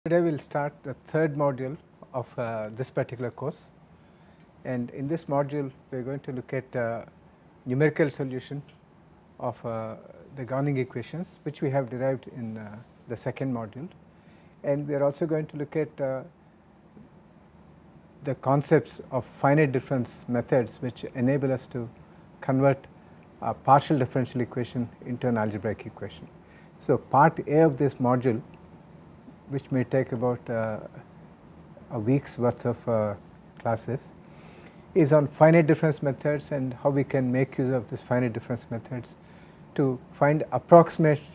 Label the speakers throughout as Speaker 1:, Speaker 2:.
Speaker 1: Today we will start the third module of this particular course, and in this module we are going to look at numerical solution of the governing equations which we have derived in the second module, and we are also going to look at the concepts of finite difference methods which enable us to convert a partial differential equation into an algebraic equation. So, part A of this module, which may take about a week's worth of classes, is on finite difference methods and how we can make use of this finite difference methods to find approximations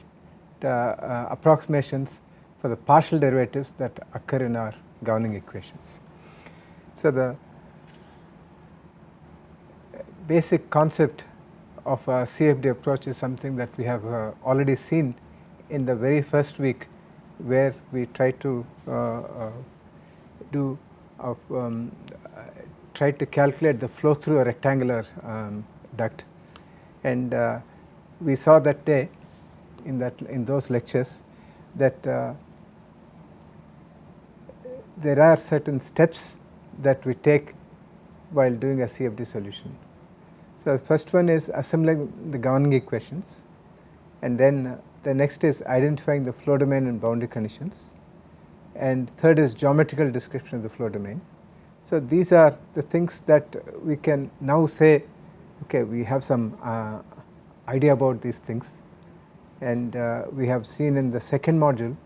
Speaker 1: for the partial derivatives that occur in our governing equations. So, the basic concept of a CFD approach is something that we have already seen in the very first week, where we try to try to calculate the flow through a rectangular duct, and we saw that day in those lectures that there are certain steps that we take while doing a CFD solution. So, the first one is assembling the governing equations, and then the next is identifying the flow domain and boundary conditions, and third is geometrical description of the flow domain. So, these are the things that we can now say, okay, we have some idea about these things, and we have seen in the second module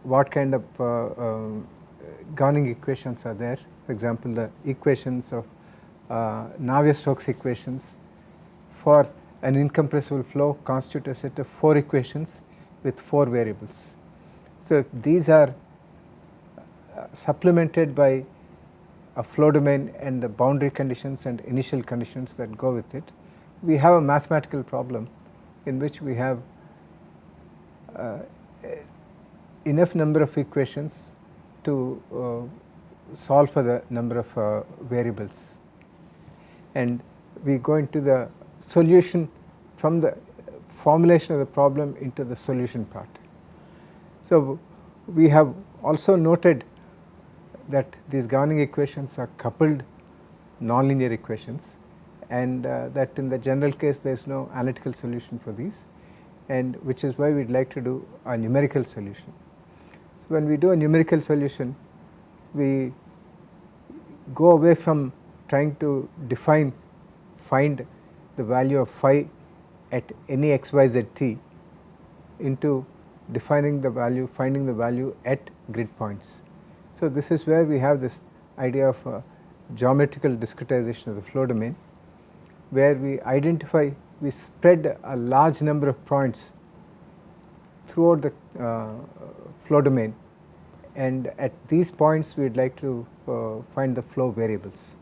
Speaker 1: what kind of governing equations are there. For example, the equations of Navier-Stokes equations for an incompressible flow constitute a set of 4 equations with 4 variables. So, these are supplemented by a flow domain and the boundary conditions and initial conditions that go with it. We have a mathematical problem in which we have enough number of equations to solve for the number of variables, and we go into the solution from the formulation of the problem into the solution part. So, we have also noted that these governing equations are coupled nonlinear equations, and that in the general case there is no analytical solution for these, and which is why we would like to do a numerical solution. So, when we do a numerical solution, we go away from trying to find the value of phi at any x, y, z, t into finding the value at grid points. So, this is where we have this idea of geometrical discretization of the flow domain, where we spread a large number of points throughout the flow domain, and at these points we would like to find the flow variables.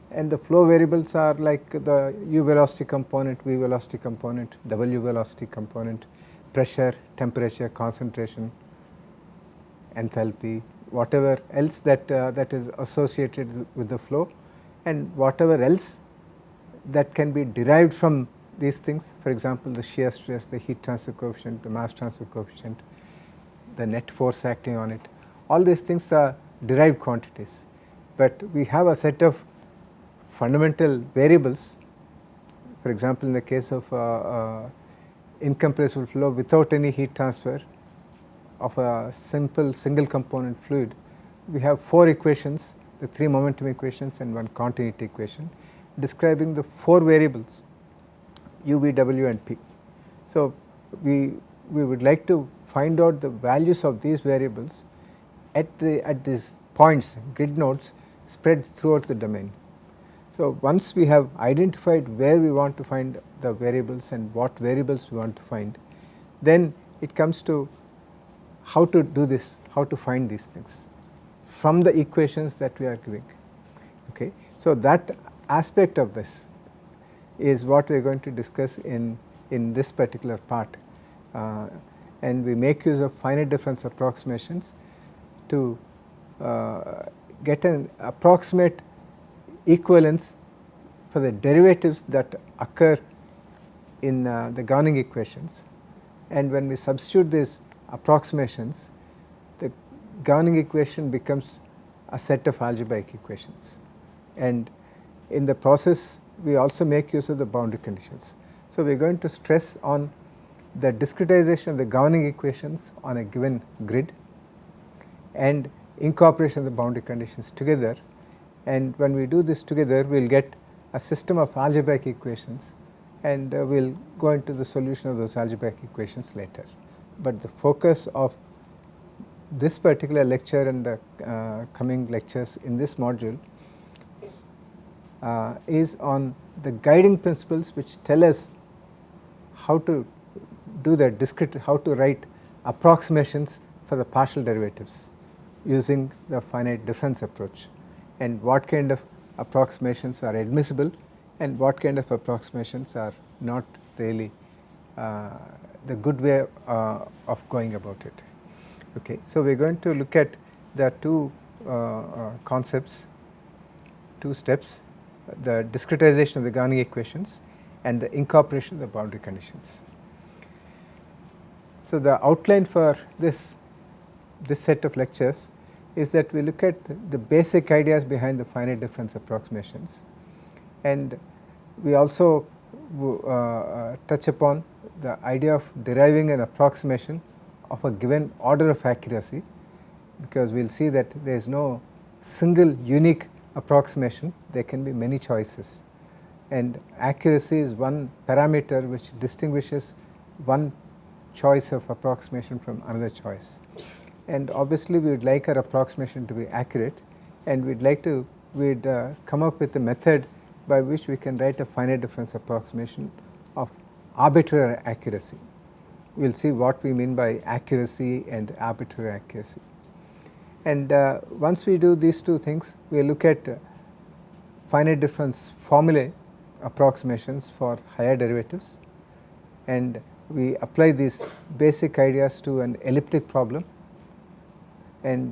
Speaker 1: And the flow variables are like the u velocity component, v velocity component, w velocity component, pressure, temperature, concentration, enthalpy, whatever else that is associated with the flow, and whatever else that can be derived from these things. For example, the shear stress, the heat transfer coefficient, the mass transfer coefficient, the net force acting on it, all these things are derived quantities, but we have a set of fundamental variables. For example, in the case of incompressible flow without any heat transfer of a simple single component fluid, we have 4 equations, the 3 momentum equations and 1 continuity equation describing the 4 variables u, v, w and p. So, we would like to find out the values of these variables at these points, grid nodes spread throughout the domain. So, once we have identified where we want to find the variables and what variables we want to find, then it comes to how to do this, how to find these things from the equations that we are giving. Okay. So, that aspect of this is what we are going to discuss in this particular part, and we make use of finite difference approximations to get an approximate equivalence for the derivatives that occur in the governing equations, and when we substitute these approximations, governing equation becomes a set of algebraic equations, and in the process we also make use of the boundary conditions. So, we are going to stress on the discretization of the governing equations on a given grid and incorporation of the boundary conditions together, and when we do this together we will get a system of algebraic equations, and we will go into the solution of those algebraic equations later. But the focus of this particular lecture and the coming lectures in this module is on the guiding principles which tell us how to do the how to write approximations for the partial derivatives using the finite difference approach, and what kind of approximations are admissible and what kind of approximations are not really the good way of going about it. Okay. So, we are going to look at the two concepts, two steps, the discretization of the governing equations and the incorporation of the boundary conditions. So, the outline for this set of lectures is that we look at the basic ideas behind the finite difference approximations, and we also touch upon the idea of deriving an approximation of a given order of accuracy, because we will see that there is no single unique approximation, there can be many choices, and accuracy is one parameter which distinguishes one choice of approximation from another choice. And obviously we would like our approximation to be accurate, and we would like to come up with a method by which we can write a finite difference approximation of arbitrary accuracy. We will see what we mean by accuracy and arbitrary accuracy. And once we do these two things, we will look at finite difference formulae approximations for higher derivatives, and we apply these basic ideas to an elliptic problem, and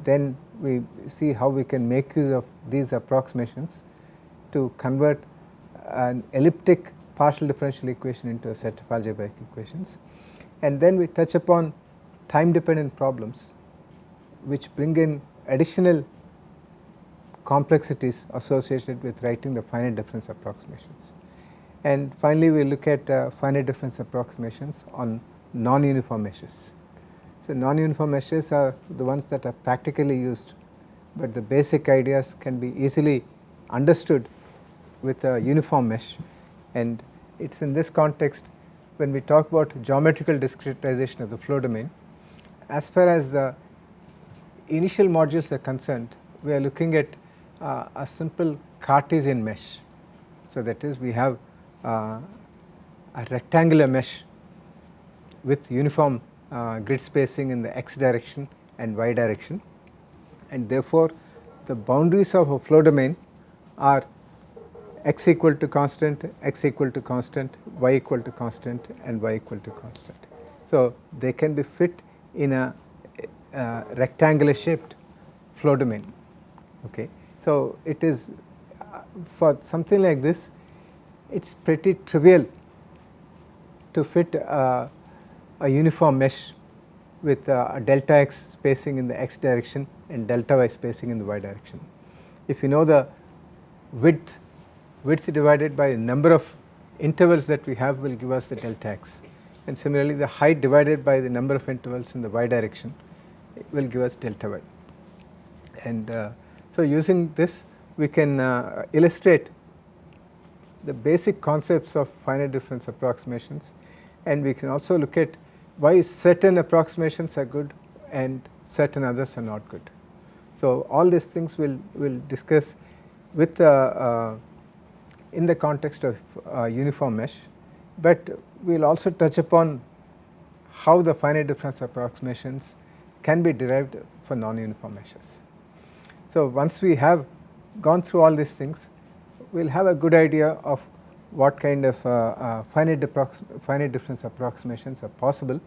Speaker 1: then we see how we can make use of these approximations to convert an elliptic partial differential equation into a set of algebraic equations. And then we touch upon time dependent problems which bring in additional complexities associated with writing the finite difference approximations. And finally we look at finite difference approximations on non-uniform meshes. So, non-uniform meshes are the ones that are practically used, but the basic ideas can be easily understood with a uniform mesh, and it is in this context when we talk about geometrical discretization of the flow domain. As far as the initial modules are concerned, we are looking at a simple Cartesian mesh. So, that is, we have a rectangular mesh with uniform grid spacing in the x direction and y direction, and therefore the boundaries of a flow domain are x equal to constant, x equal to constant, y equal to constant, and y equal to constant. So, they can be fit in a rectangular shaped flow domain. Okay. So, it is for something like this, it is pretty trivial to fit a uniform mesh with a delta x spacing in the x direction and delta y spacing in the y direction. If you know the width divided by the number of intervals that we have will give us the delta x, and similarly the height divided by the number of intervals in the y direction will give us delta y. And so, using this we can illustrate the basic concepts of finite difference approximations, and we can also look at why certain approximations are good and certain others are not good. So, all these things we will discuss with in the context of uniform mesh, but we will also touch upon how the finite difference approximations can be derived for non-uniform meshes. So, once we have gone through all these things, we will have a good idea of what kind of finite difference approximations are possible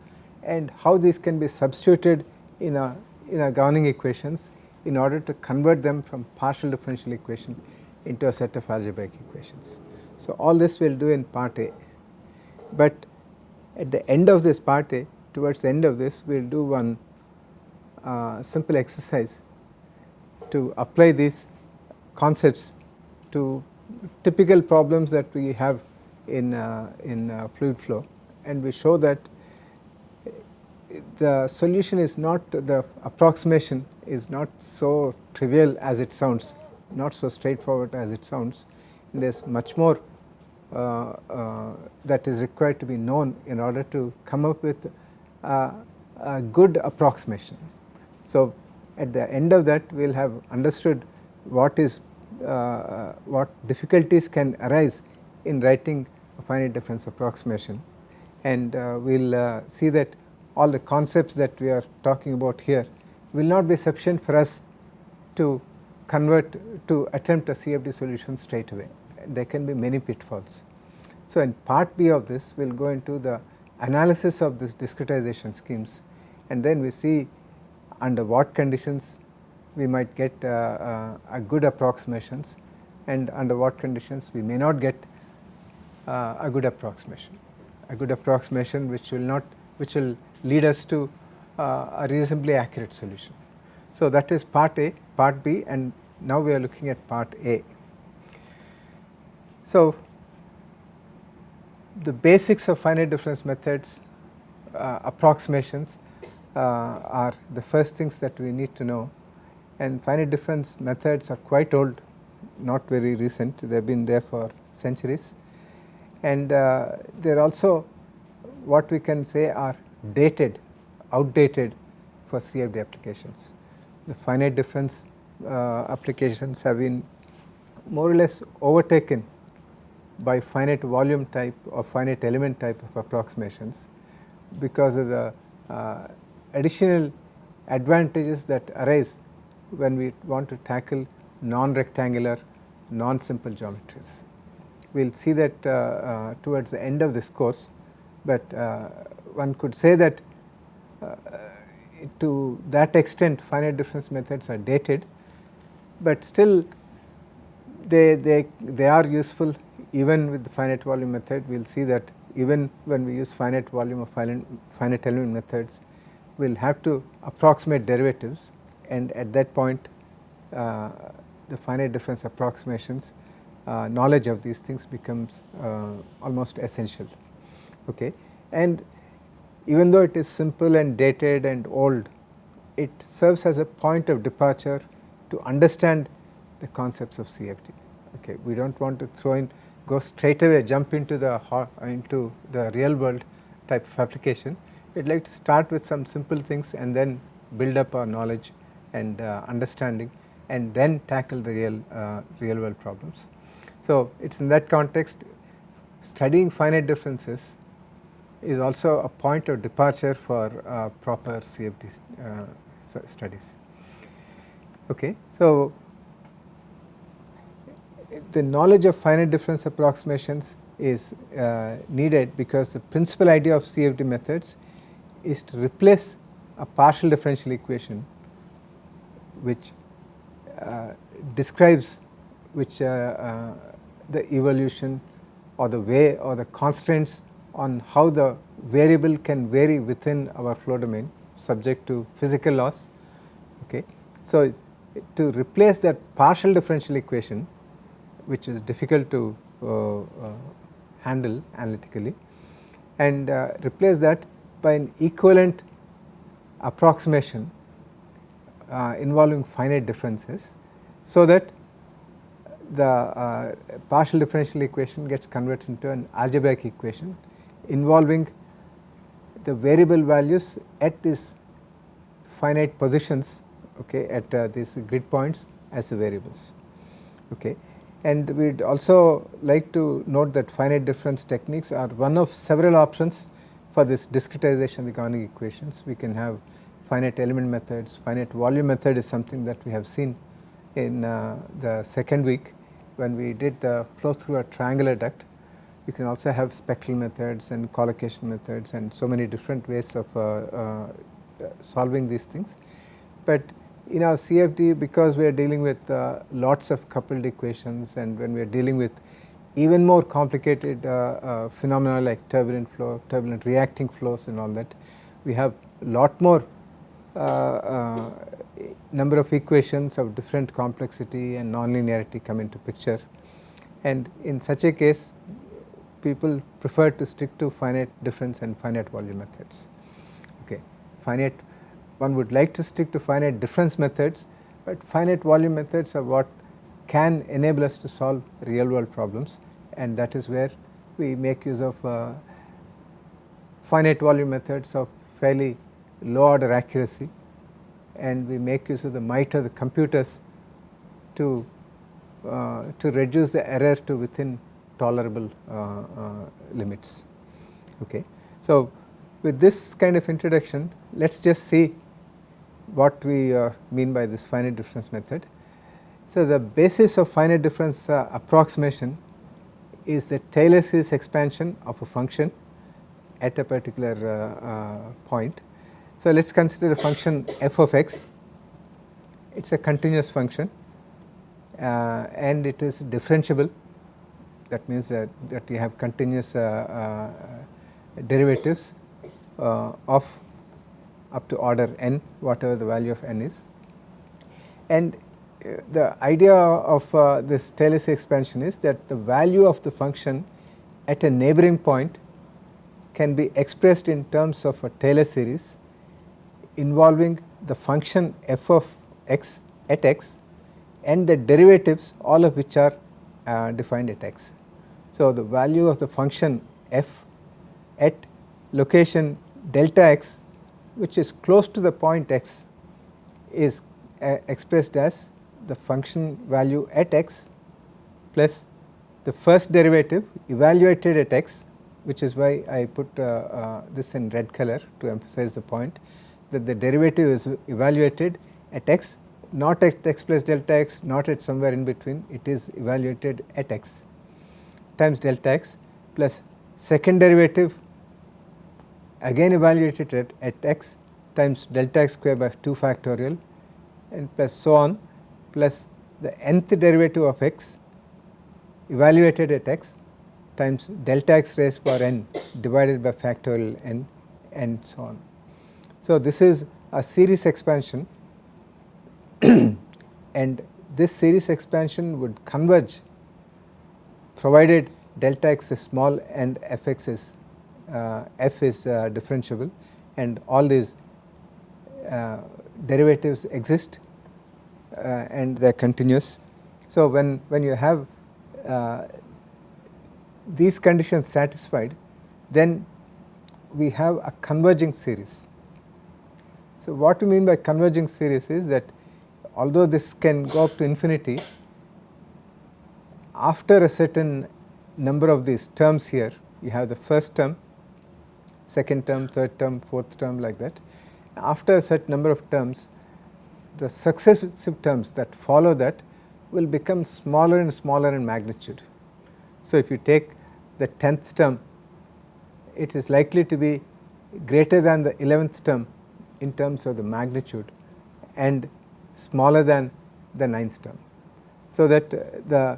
Speaker 1: and how these can be substituted in a governing equations in order to convert them from partial differential equation into a set of algebraic equations. So, all this we will do in part A, but at the end of this part A, towards the end of this we will do one simple exercise to apply these concepts to typical problems that we have in fluid flow, and we show that the solution is not, the approximation is not so trivial as it sounds, not so straightforward as it sounds. There is much more that is required to be known in order to come up with a good approximation. So, at the end of that we will have understood what is what difficulties can arise in writing a finite difference approximation, and we will see that all the concepts that we are talking about here will not be sufficient for us to convert, to attempt a CFD solution straight away. There can be many pitfalls. So, in part B of this we will go into the analysis of this discretization schemes, and then we see under what conditions we might get a good approximations, and under what conditions we may not get a good approximation which will not, which will lead us to a reasonably accurate solution. So, that is part A, part B, and now we are looking at part A. So, the basics of finite difference methods approximations are the first things that we need to know, and finite difference methods are quite old, not very recent, they have been there for centuries, and they are also what we can say are dated, outdated for CFD applications. The finite difference applications have been more or less overtaken by finite volume type or finite element type of approximations because of the additional advantages that arise when we want to tackle non-rectangular, non-simple geometries. We will see that towards the end of this course, but one could say that to that extent finite difference methods are dated, but still they are useful even with the finite volume method. We will see that even when we use finite volume or finite element methods, we will have to approximate derivatives, and at that point the finite difference approximations knowledge of these things becomes almost essential. Okay. And even though it is simple and dated and old, it serves as a point of departure to understand the concepts of CFD. Okay. We do not want to go straight away, jump into the real world type of application. We would like to start with some simple things and then build up our knowledge and understanding, and then tackle the real world problems. So, it is in that context studying finite differences is also a point of departure for proper CFD studies. Okay. So, the knowledge of finite difference approximations is needed because the principal idea of CFD methods is to replace a partial differential equation which describes the evolution or the way or the constraints on how the variable can vary within our flow domain subject to physical laws. Okay. So, to replace that partial differential equation, which is difficult to handle analytically, and replace that by an equivalent approximation involving finite differences, so that the partial differential equation gets converted into an algebraic equation involving the variable values at these finite positions, okay, at these grid points as the variables. Okay. And we would also like to note that finite difference techniques are one of several options for this discretization of the canonic equations. We can have finite element methods. Finite volume method is something that we have seen in the second week when we did the flow through a triangular duct. You can also have spectral methods and collocation methods and so many different ways of solving these things. But in our CFD, because we are dealing with lots of coupled equations, and when we are dealing with even more complicated phenomena like turbulent flow, turbulent reacting flows and all that, we have a lot more number of equations of different complexity and nonlinearity come into picture, and in such a case people prefer to stick to finite difference and finite volume methods. Okay. One would like to stick to finite difference methods, but finite volume methods are what can enable us to solve real world problems, and that is where we make use of finite volume methods of fairly low order accuracy, and we make use of the might of the computers to reduce the error to within tolerable limits. Okay. So, with this kind of introduction, let us just see what we mean by this finite difference method. So, the basis of finite difference approximation is the Taylor series expansion of a function at a particular point. So, let us consider a function f of x. It is a continuous function and it is differentiable. That means that you have continuous derivatives of up to order n, whatever the value of n is. And the idea of this Taylor series expansion is that the value of the function at a neighboring point can be expressed in terms of a Taylor series involving the function f of x at x and the derivatives, all of which are defined at x. So, the value of the function f at location delta x, which is close to the point x, is expressed as the function value at x plus the first derivative evaluated at x, which is why I put this in red color to emphasize the point that the derivative is evaluated at x, not at x plus delta x, not at somewhere in between, it is evaluated at x times delta x plus second derivative again evaluated at x times delta x square by 2 factorial and plus so on, plus the nth derivative of x evaluated at x times delta x raised power n divided by factorial n and so on. So, this is a series expansion and this series expansion would converge provided delta x is small and f is differentiable and all these derivatives exist and they are continuous. So, when you have these conditions satisfied, then we have a converging series. So, what we mean by converging series is that although this can go up to infinity, after a certain number of these terms here, you have the first term, second term, third term, fourth term, like that. After a certain number of terms, the successive terms that follow that will become smaller and smaller in magnitude. So, if you take the 10th term, it is likely to be greater than the 11th term in terms of the magnitude and smaller than the 9th term. So, that the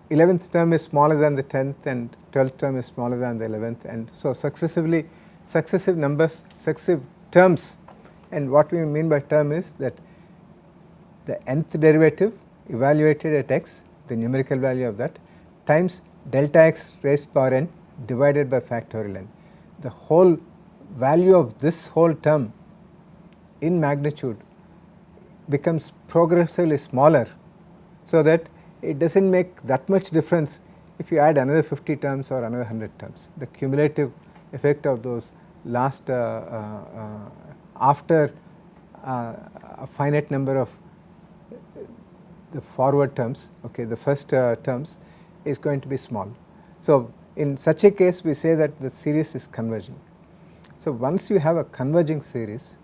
Speaker 1: 11th term is smaller than the 10th and 12th term is smaller than the 11th, and so successive numbers, successive terms. And what we mean by term is that the nth derivative evaluated at x, the numerical value of that, times delta x raised power n divided by factorial n. The whole value of this whole term in magnitude becomes progressively smaller, so that it does not make that much difference if you add another 50 terms or another 100 terms. The cumulative effect of those last after a finite number of the forward terms, okay, the first terms is going to be small. So, in such a case we say that the series is converging. So, once you have a converging series,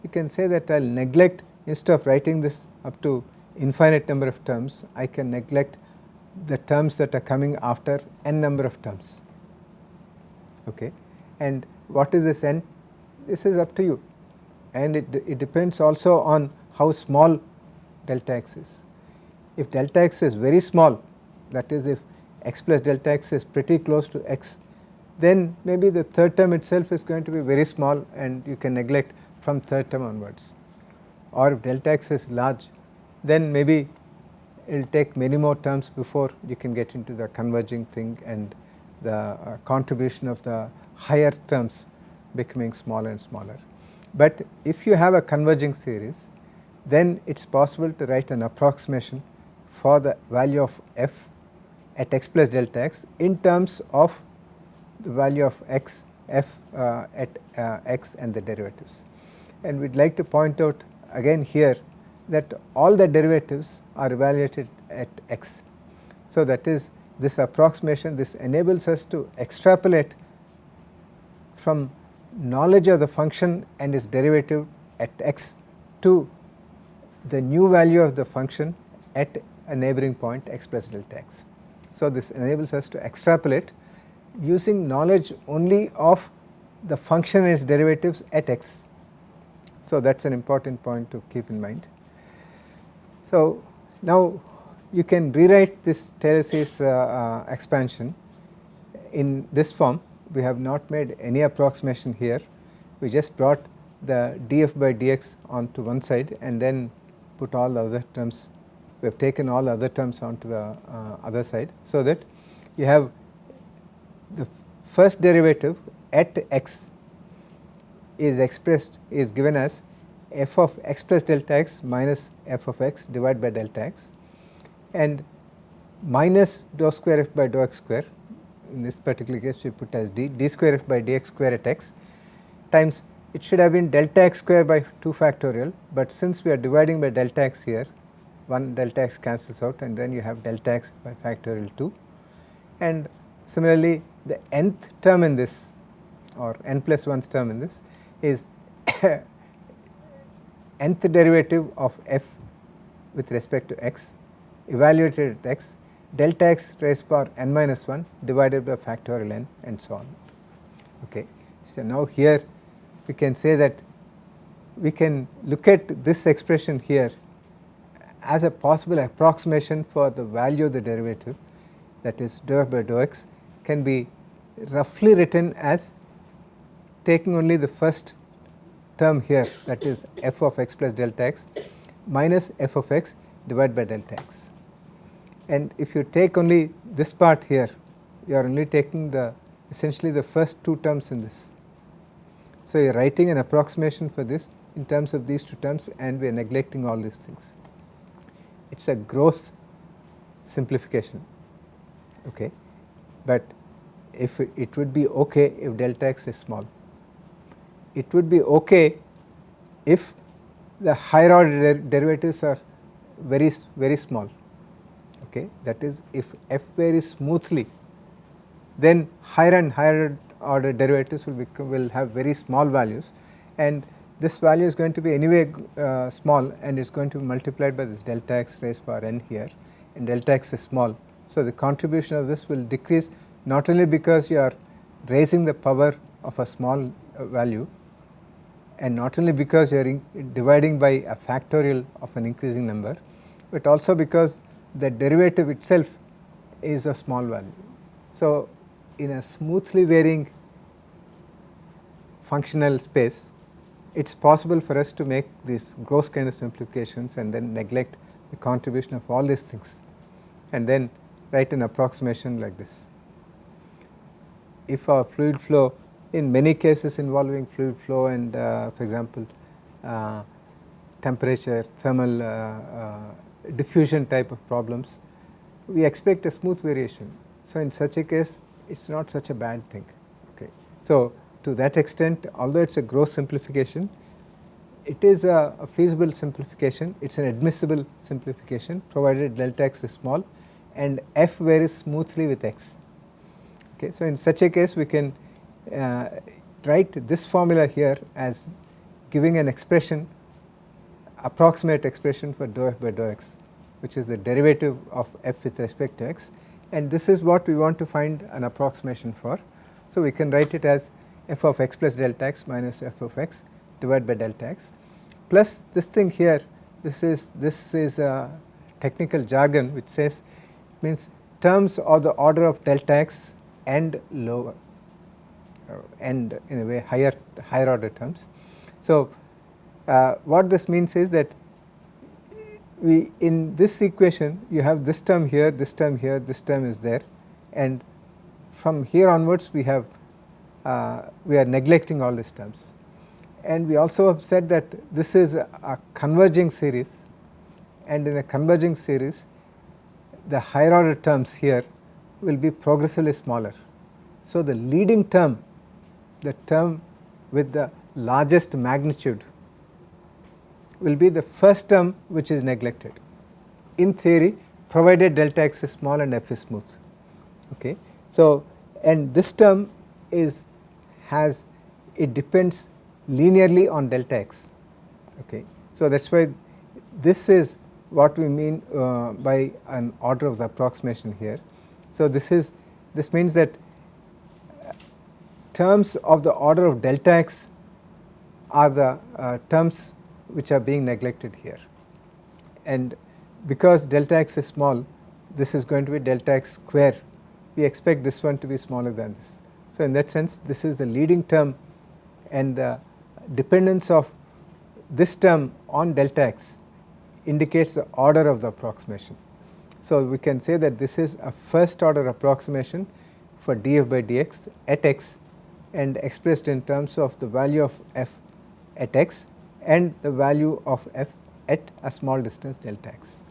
Speaker 1: you can say that I will neglect, instead of writing this up to infinite number of terms, I can neglect the terms that are coming after n number of terms. Okay. And what is this n? This is up to you, and it depends also on how small delta x is. If delta x is very small, that is if x plus delta x is pretty close to x, then maybe the third term itself is going to be very small and you can neglect from third term onwards. or if delta x is large, then maybe it will take many more terms before you can get into the converging thing and the contribution of the higher terms becoming smaller and smaller. But if you have a converging series, then it is possible to write an approximation for the value of f at x plus delta x in terms of the value of x f at x and the derivatives. And we would like to point out again here that all the derivatives are evaluated at x. So, that is this approximation, this enables us to extrapolate from knowledge of the function and its derivative at x to the new value of the function at a neighboring point x plus delta x. So, this enables us to extrapolate using knowledge only of the function and its derivatives at x. So, that is an important point to keep in mind. So, now you can rewrite this Taylor series expansion in this form. We have not made any approximation here, we just brought the df by dx onto one side and then put all the other terms, we have taken all the other terms onto the other side, so that you have the first derivative at x is given as f of x plus delta x minus f of x divided by delta x, and minus dou square f by dou x square, in this particular case we put as d square f by dx square at x, times it should have been delta x square by 2 factorial, but since we are dividing by delta x here, one delta x cancels out and then you have delta x by factorial 2, and similarly the nth term in this, or n plus 1th term in this, is nth derivative of f with respect to x evaluated at x, delta x raised to power n minus 1 divided by factorial n, and so on. Okay. So, now here we can say that we can look at this expression here as a possible approximation for the value of the derivative, that is dou f by dou x can be roughly written as taking only the first term here, that is f of x plus delta x minus f of x divided by delta x. And if you take only this part here, you are only taking the essentially the first two terms in this. So, you are writing an approximation for this in terms of these two terms and we are neglecting all these things. It is a gross simplification, okay. But if it would be okay if delta x is small. It would be okay if the higher order derivatives are very small, okay. That is, if f varies smoothly, then higher and higher order derivatives will have very small values, and this value is going to be anyway small, and it is going to be multiplied by this delta x raised to power n here, and delta x is small. So, the contribution of this will decrease not only because you are raising the power of a small value, and not only because you are dividing by a factorial of an increasing number, but also because the derivative itself is a small value. So, in a smoothly varying functional space, it is possible for us to make these gross kind of simplifications and then neglect the contribution of all these things and then write an approximation like this. If our fluid flow, in many cases involving fluid flow and for example temperature, thermal diffusion type of problems, we expect a smooth variation. So, in such a case it is not such a bad thing, okay. So, to that extent, although it is a gross simplification, it is a feasible simplification, it is an admissible simplification provided delta x is small and f varies smoothly with x, okay. So, in such a case we can write this formula here as giving an expression, approximate expression for dou f by dou x, which is the derivative of f with respect to x, and this is what we want to find an approximation for. So, we can write it as f of x plus delta x minus f of x divided by delta x plus this thing here, this is a technical jargon which says, means terms of the order of delta x and lower and in a way higher order terms. So, what this means is that we in this equation you have this term here, this term here, this term is there, and from here onwards we have we are neglecting all these terms. And we also have said that this is a converging series, and in a converging series the higher order terms here will be progressively smaller. So the leading term, the term with the largest magnitude, will be the first term which is neglected in theory, provided delta x is small and f is smooth. Okay. So, and this term it depends linearly on delta x. Okay. So that is why this is what we mean by an order of the approximation here. So this means that terms of the order of delta x are the terms which are being neglected here, and because delta x is small, this is going to be delta x square. We expect this one to be smaller than this. So in that sense, this is the leading term, and the dependence of this term on delta x indicates the order of the approximation. So we can say that this is a first order approximation for df by dx at x, and expressed in terms of the value of f at x and the value of f at a small distance delta x.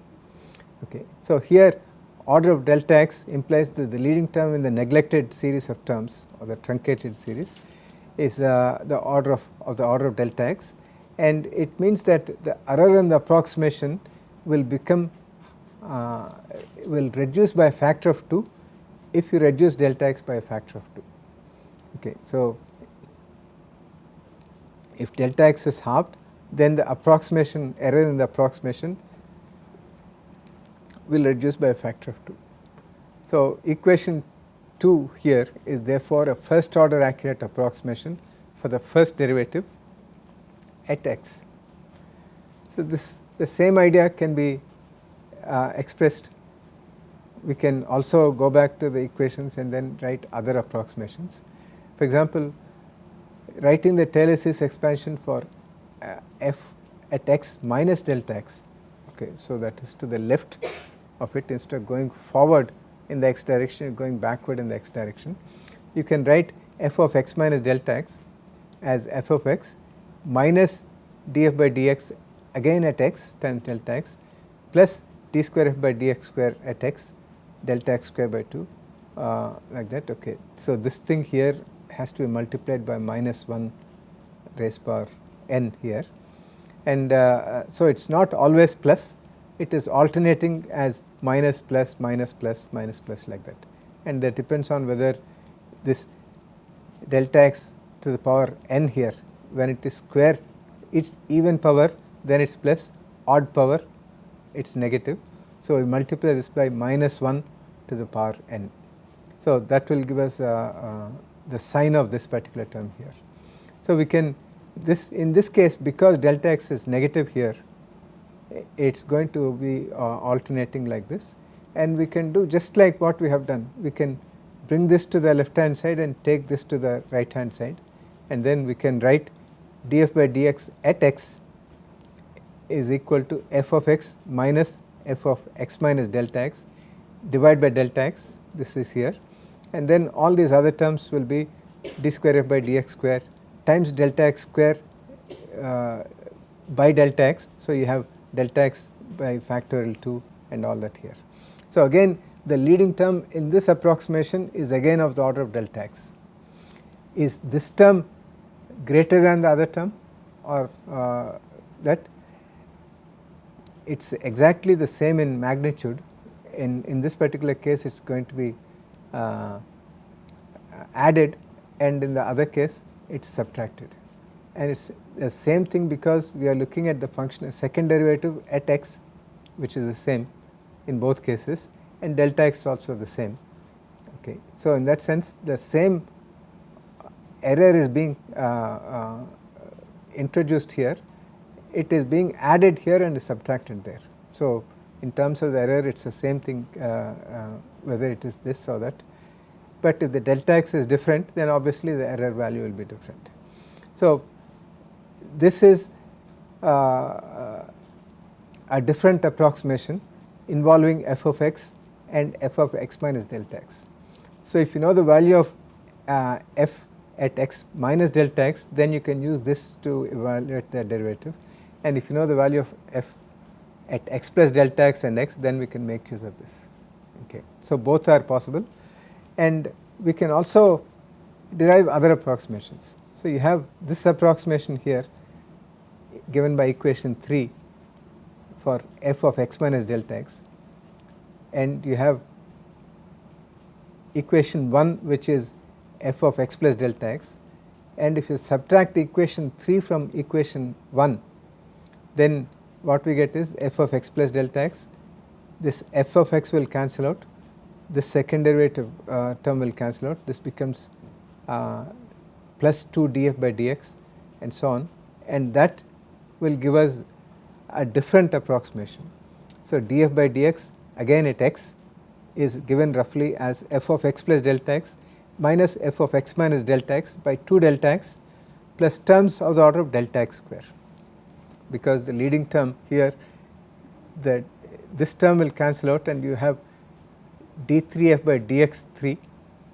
Speaker 1: Okay. So here order of delta x implies that the leading term in the neglected series of terms, or the truncated series, is the order of delta x, and it means that the error in the approximation will become will reduce by a factor of 2 if you reduce delta x by a factor of 2. Okay. So if delta x is halved, then the approximation error in the approximation will reduce by a factor of 2. So equation 2 here is therefore a first order accurate approximation for the first derivative at x. So the same idea can be expressed. We can also go back to the equations and then write other approximations. For example, writing the Taylor series expansion for f at x minus delta x. Okay, so that is to the left of it, instead of going forward in the x direction, going backward in the x direction. You can write f of x minus delta x as f of x minus df by dx again at x times delta x plus d square f by dx square at x delta x square by 2 like that. Okay. So this thing here has to be multiplied by minus 1 raised power n here, and so it is not always plus, it is alternating as minus plus minus plus minus plus like that, and that depends on whether this delta x to the power n here, when it is square it is even power, then it is plus, odd power it is negative. So we multiply this by minus 1 to the power n. So that will give us the sign of this particular term here. So we can in this case, because delta x is negative here, it is going to be alternating like this, and we can do just like what we have done. We can bring this to the left hand side and take this to the right hand side, and then we can write df by dx at x is equal to f of x minus f of x minus delta x divided by delta x, this is here, and then all these other terms will be d square f by dx square times delta x square by delta x. So you have delta x by factorial 2 and all that here. So again the leading term in this approximation is again of the order of delta x. Is this term greater than the other term, or that? It is exactly the same in magnitude. In this particular case it is going to be added, and in the other case it is subtracted, and it is the same thing because we are looking at the function second derivative at x, which is the same in both cases, and delta x is also the same. Okay. So in that sense the same error is being introduced here, it is being added here and is subtracted there. So in terms of the error it is the same thing whether it is this or that, but if the delta x is different, then obviously the error value will be different. So this is a different approximation involving f of x and f of x minus delta x. So, if you know the value of f at x minus delta x, then you can use this to evaluate the derivative, and if you know the value of f at x plus delta x and x, then we can make use of this. Okay. So, both are possible, and we can also derive other approximations. So, you have this approximation here given by equation 3 for f of x minus delta x, and you have equation 1 which is f of x plus delta x, and if you subtract equation 3 from equation 1, then what we get is f of x plus delta x. This f of x will cancel out, this second derivative term will cancel out, this becomes plus 2 df by dx and so on, and that will give us a different approximation. So, df by dx again at x is given roughly as f of x plus delta x minus f of x minus delta x by 2 delta x plus terms of the order of delta x square, because the leading term here, this term will cancel out and you have d3f by dx3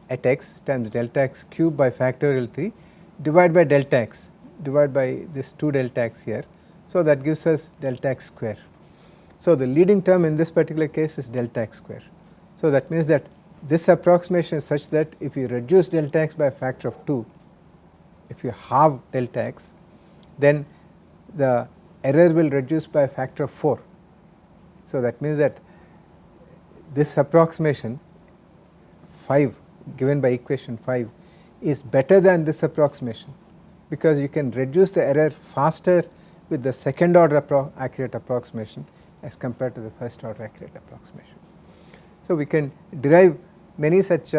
Speaker 1: at x times delta x cube by factorial 3 divided by delta x, divided by this 2 delta x here. So, that gives us delta x square. So, the leading term in this particular case is delta x square. So, that means that this approximation is such that if you reduce delta x by a factor of 2, if you halve delta x, then the error will reduce by a factor of 4. So, that means that this approximation 5 given by equation 5 is better than this approximation, because you can reduce the error faster with the second order accurate approximation as compared to the first order accurate approximation. So, we can derive many such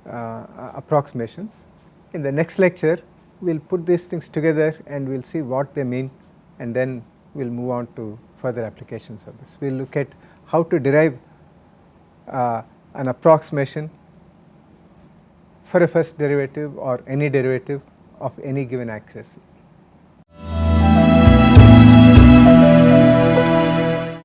Speaker 1: approximations. In the next lecture, we will put these things together and we will see what they mean, and then we will move on to further applications of this. We will look at how to derive an approximation for a first derivative or any derivative of any given accuracy.